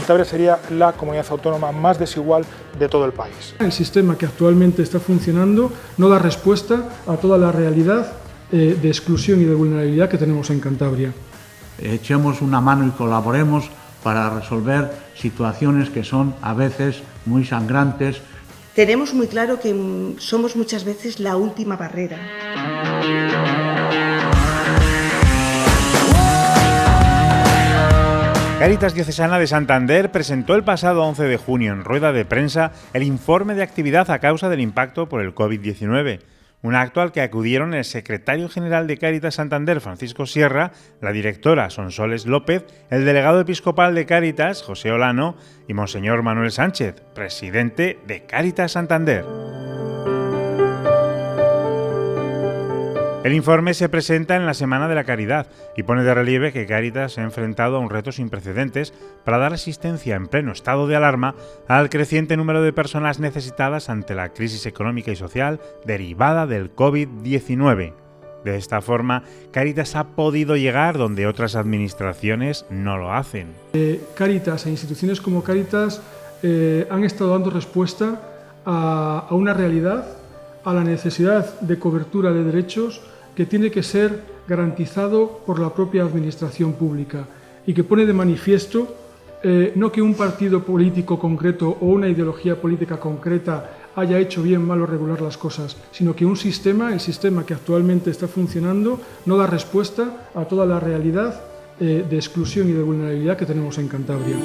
Cantabria sería la comunidad autónoma más desigual de todo el país. El sistema que actualmente está funcionando no da respuesta a toda la realidad de exclusión y de vulnerabilidad que tenemos en Cantabria. Echemos una mano y colaboremos para resolver situaciones que son a veces muy sangrantes. Tenemos muy claro que somos muchas veces la última barrera. Cáritas Diocesana de Santander presentó el pasado 11 de junio en rueda de prensa el informe de actividad a causa del impacto por el COVID-19. Un acto al que acudieron el secretario general de Cáritas Santander, Francisco Sierra, la directora Sonsoles López, el delegado episcopal de Cáritas, José Olano, y Monseñor Manuel Sánchez, presidente de Cáritas Santander. El informe se presenta en la Semana de la Caridad y pone de relieve que Cáritas se ha enfrentado a un reto sin precedentes para dar asistencia en pleno estado de alarma al creciente número de personas necesitadas ante la crisis económica y social derivada del COVID-19. De esta forma, Cáritas ha podido llegar donde otras administraciones no lo hacen. Cáritas e instituciones como Cáritas han estado dando respuesta a una realidad, a la necesidad de cobertura de derechos que tiene que ser garantizado por la propia administración pública y que pone de manifiesto no que un partido político concreto o una ideología política concreta haya hecho bien, mal o regular las cosas, sino que un sistema, el sistema que actualmente está funcionando, no da respuesta a toda la realidad de exclusión y de vulnerabilidad que tenemos en Cantabria.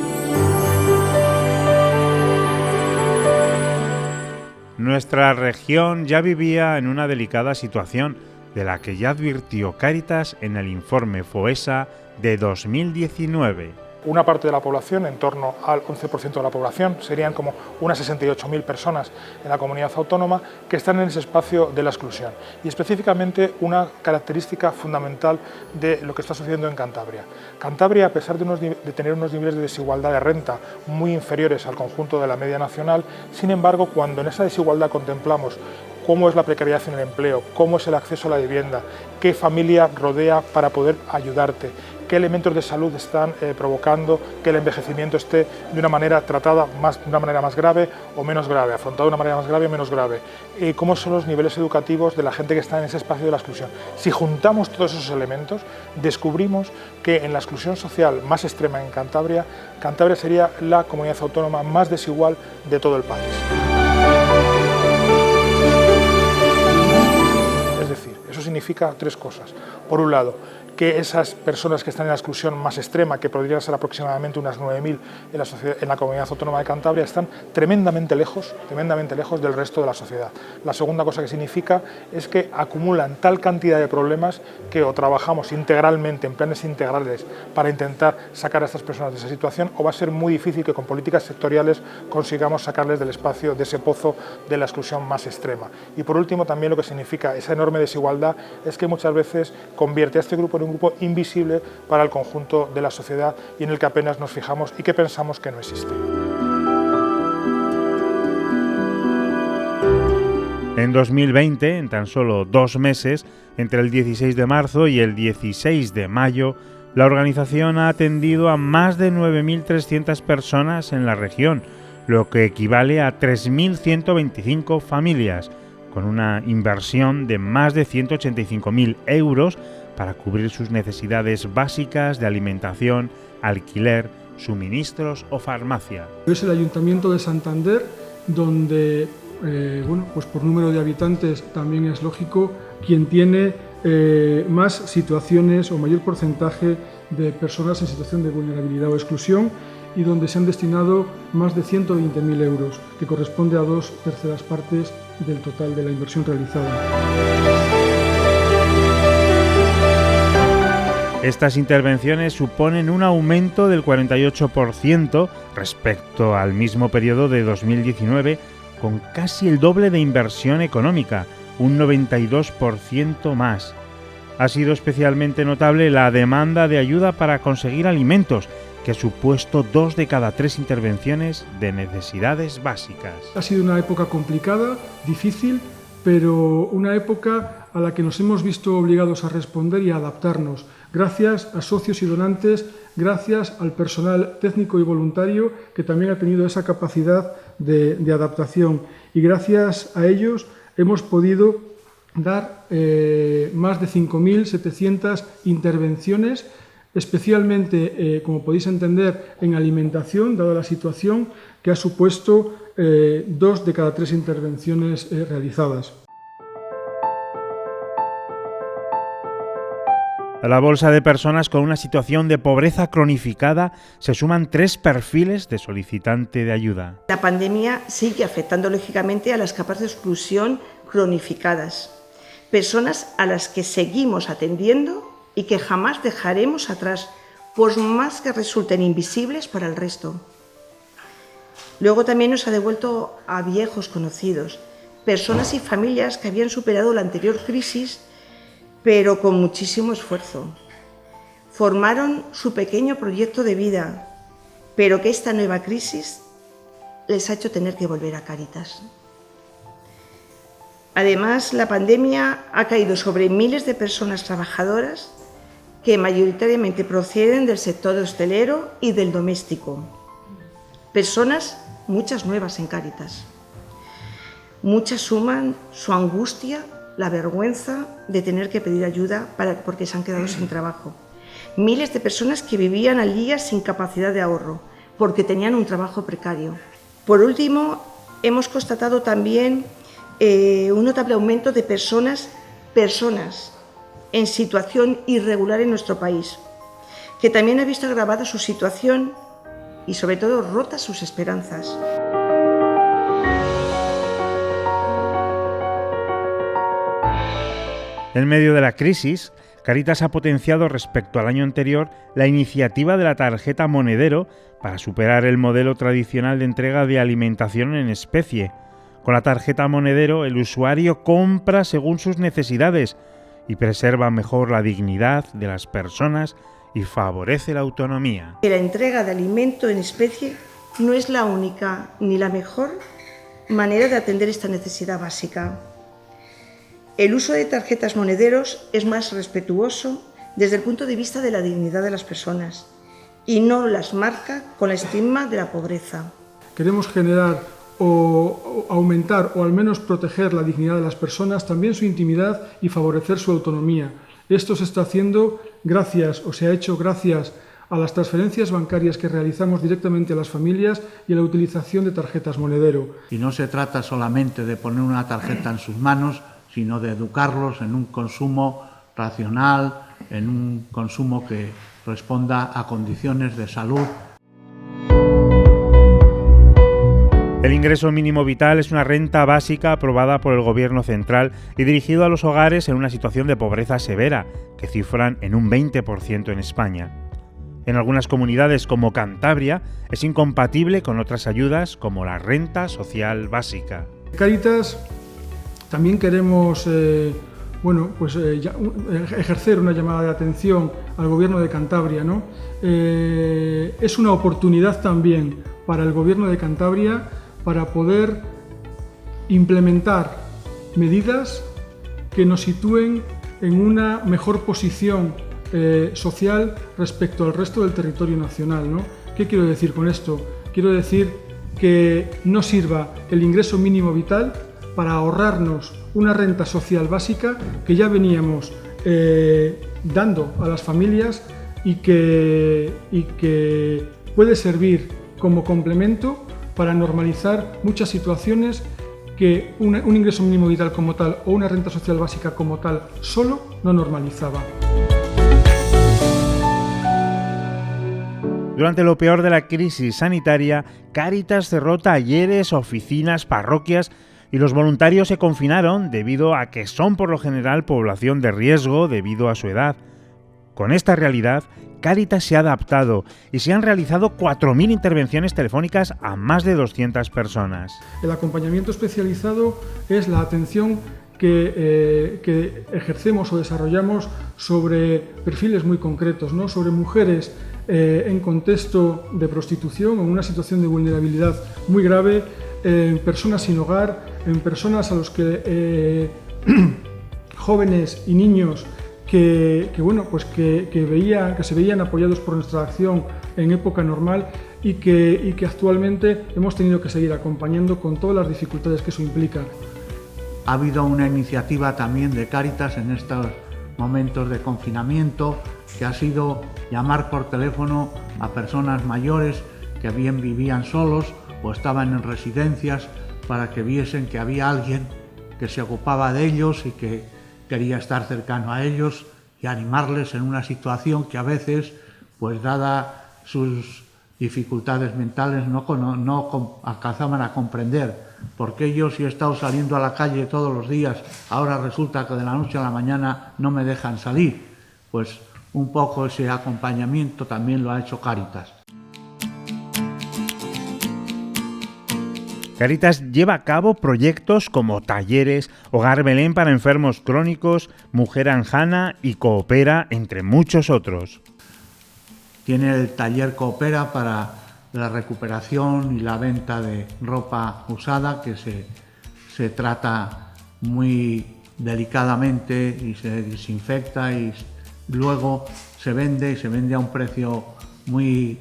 Nuestra región ya vivía en una delicada situación de la que ya advirtió Cáritas en el informe FOESA de 2019. Una parte de la población, en torno al 11% de la población, serían como unas 68.000 personas en la comunidad autónoma que están en ese espacio de la exclusión. Y específicamente una característica fundamental de lo que está sucediendo en Cantabria. Cantabria, a pesar de tener unos niveles de desigualdad de renta muy inferiores al conjunto de la media nacional, sin embargo, cuando en esa desigualdad contemplamos cómo es la precariedad en el empleo, cómo es el acceso a la vivienda, qué familia rodea para poder ayudarte, qué elementos de salud están provocando que el envejecimiento esté de una manera tratada de una manera más grave o menos grave, afrontado de una manera más grave o menos grave, cómo son los niveles educativos de la gente que está en ese espacio de la exclusión. Si juntamos todos esos elementos, descubrimos que en la exclusión social más extrema en Cantabria, Cantabria sería la comunidad autónoma más desigual de todo el país. Es decir, eso significa tres cosas. Por un lado, que esas personas que están en la exclusión más extrema, que podrían ser aproximadamente unas 9.000 en la comunidad autónoma de Cantabria, están tremendamente lejos del resto de la sociedad. La segunda cosa que significa es que acumulan tal cantidad de problemas que o trabajamos integralmente, en planes integrales, para intentar sacar a estas personas de esa situación, o va a ser muy difícil que con políticas sectoriales consigamos sacarles del espacio, de ese pozo de la exclusión más extrema. Y por último, también lo que significa esa enorme desigualdad es que muchas veces convierte a este grupo en un grupo invisible para el conjunto de la sociedad y en el que apenas nos fijamos y que pensamos que no existe. En 2020, en tan solo 2 meses, entre el 16 de marzo y el 16 de mayo, la organización ha atendido a más de 9.300 personas en la región, lo que equivale a 3.125 familias, con una inversión de más de 185.000 euros para cubrir sus necesidades básicas de alimentación, alquiler, suministros o farmacia. Es el Ayuntamiento de Santander donde, pues por número de habitantes también es lógico, quien tiene más situaciones o mayor porcentaje de personas en situación de vulnerabilidad o exclusión y donde se han destinado más de 120.000 euros, que corresponde a 2/3 partes del total de la inversión realizada. Estas intervenciones suponen un aumento del 48% respecto al mismo periodo de 2019, con casi el doble de inversión económica, un 92% más. Ha sido especialmente notable la demanda de ayuda para conseguir alimentos, que ha supuesto 2 de cada 3 intervenciones de necesidades básicas. Ha sido una época complicada, difícil, pero una época a la que nos hemos visto obligados a responder y a adaptarnos, gracias a socios y donantes, gracias al personal técnico y voluntario que también ha tenido esa capacidad de adaptación, y gracias a ellos hemos podido dar más de 5.700 intervenciones, especialmente, como podéis entender, en alimentación, dada la situación que ha supuesto 2 de cada 3 intervenciones realizadas. A la bolsa de personas con una situación de pobreza cronificada se suman 3 perfiles de solicitante de ayuda. La pandemia sigue afectando lógicamente a las capas de exclusión cronificadas, personas a las que seguimos atendiendo y que jamás dejaremos atrás, por más que resulten invisibles para el resto. Luego también nos ha devuelto a viejos conocidos, personas y familias que habían superado la anterior crisis, pero con muchísimo esfuerzo. Formaron su pequeño proyecto de vida, pero que esta nueva crisis les ha hecho tener que volver a Cáritas. Además, la pandemia ha caído sobre miles de personas trabajadoras que mayoritariamente proceden del sector hostelero y del doméstico. Personas, muchas nuevas en Cáritas. Muchas suman su angustia, la vergüenza de tener que pedir ayuda porque se han quedado sin trabajo. Miles de personas que vivían al día sin capacidad de ahorro, porque tenían un trabajo precario. Por último, hemos constatado también un notable aumento de personas en situación irregular en nuestro país, que también ha visto agravada su situación y sobre todo rotas sus esperanzas. En medio de la crisis, Cáritas ha potenciado respecto al año anterior la iniciativa de la tarjeta Monedero para superar el modelo tradicional de entrega de alimentación en especie. Con la tarjeta Monedero, el usuario compra según sus necesidades y preserva mejor la dignidad de las personas y favorece la autonomía. La entrega de alimento en especie no es la única ni la mejor manera de atender esta necesidad básica. El uso de tarjetas monederos es más respetuoso desde el punto de vista de la dignidad de las personas y no las marca con el estigma de la pobreza. Queremos generar o aumentar o al menos proteger la dignidad de las personas, también su intimidad y favorecer su autonomía. Esto se está haciendo se ha hecho gracias a las transferencias bancarias que realizamos directamente a las familias y a la utilización de tarjetas monedero. Y no se trata solamente de poner una tarjeta en sus manos, sino de educarlos en un consumo racional, en un consumo que responda a condiciones de salud. El ingreso mínimo vital es una renta básica aprobada por el Gobierno central y dirigido a los hogares en una situación de pobreza severa, que cifran en un 20% en España. En algunas comunidades como Cantabria es incompatible con otras ayudas como la renta social básica. Cáritas también queremos ejercer una llamada de atención al Gobierno de Cantabria, ¿no? Es una oportunidad también para el Gobierno de Cantabria para poder implementar medidas que nos sitúen en una mejor posición social respecto al resto del territorio nacional, ¿no? ¿Qué quiero decir con esto? Quiero decir que no sirva el ingreso mínimo vital para ahorrarnos una renta social básica que ya veníamos dando a las familias y que puede servir como complemento para normalizar muchas situaciones que un ingreso mínimo vital como tal o una renta social básica como tal solo no normalizaba. Durante lo peor de la crisis sanitaria, Cáritas cerró talleres, oficinas, parroquias y los voluntarios se confinaron debido a que son por lo general población de riesgo debido a su edad. Con esta realidad, Cáritas se ha adaptado y se han realizado 4.000 intervenciones telefónicas a más de 200 personas. El acompañamiento especializado es la atención que ejercemos o desarrollamos sobre perfiles muy concretos, ¿no? Sobre mujeres en contexto de prostitución o en una situación de vulnerabilidad muy grave, en personas sin hogar, en personas a los que jóvenes y niños que se veían apoyados por nuestra acción en época normal y que actualmente hemos tenido que seguir acompañando con todas las dificultades que eso implica. Ha habido una iniciativa también de Cáritas en estos momentos de confinamiento, que ha sido llamar por teléfono a personas mayores que bien vivían solos o estaban en residencias, para que viesen que había alguien que se ocupaba de ellos y que quería estar cercano a ellos y animarles en una situación que a veces, pues dada sus dificultades mentales, no alcanzaban a comprender. Porque ellos, si he estado saliendo a la calle todos los días, ahora resulta que de la noche a la mañana no me dejan salir. Pues un poco ese acompañamiento también lo ha hecho Cáritas. Cáritas lleva a cabo proyectos como talleres, Hogar Belén para enfermos crónicos, Mujer Anjana y Coopera, entre muchos otros. Tiene el taller Coopera para la recuperación y la venta de ropa usada, que se trata muy delicadamente y se desinfecta y luego se vende a un precio muy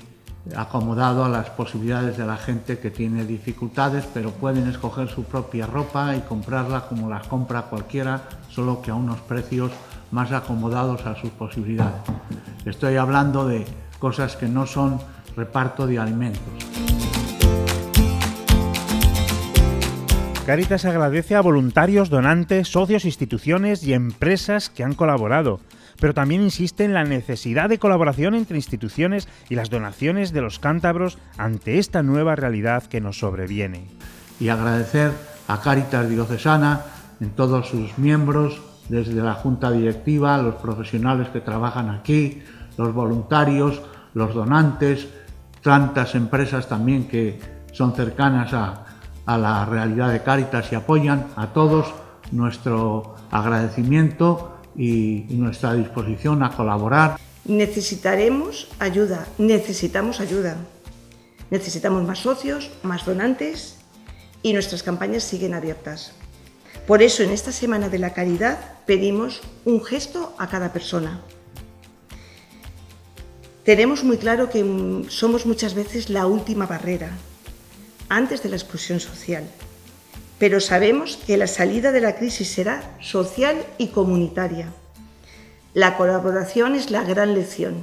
acomodado a las posibilidades de la gente que tiene dificultades, pero pueden escoger su propia ropa y comprarla como las compra cualquiera, solo que a unos precios más acomodados a sus posibilidades. Estoy hablando de cosas que no son reparto de alimentos. Cáritas agradece a voluntarios, donantes, socios, instituciones y empresas que han colaborado, pero también insiste en la necesidad de colaboración entre instituciones y las donaciones de los cántabros ante esta nueva realidad que nos sobreviene. Y agradecer a Cáritas Diocesana, en todos sus miembros, desde la Junta Directiva, los profesionales que trabajan aquí, los voluntarios, los donantes, tantas empresas también que son cercanas a la realidad de Cáritas y apoyan. A todos nuestro agradecimiento y nuestra disposición a colaborar. Necesitamos ayuda. Necesitamos más socios, más donantes, y nuestras campañas siguen abiertas. Por eso, en esta Semana de la Caridad pedimos un gesto a cada persona. Tenemos muy claro que somos muchas veces la última barrera, antes de la exclusión social, pero sabemos que la salida de la crisis será social y comunitaria. La colaboración es la gran lección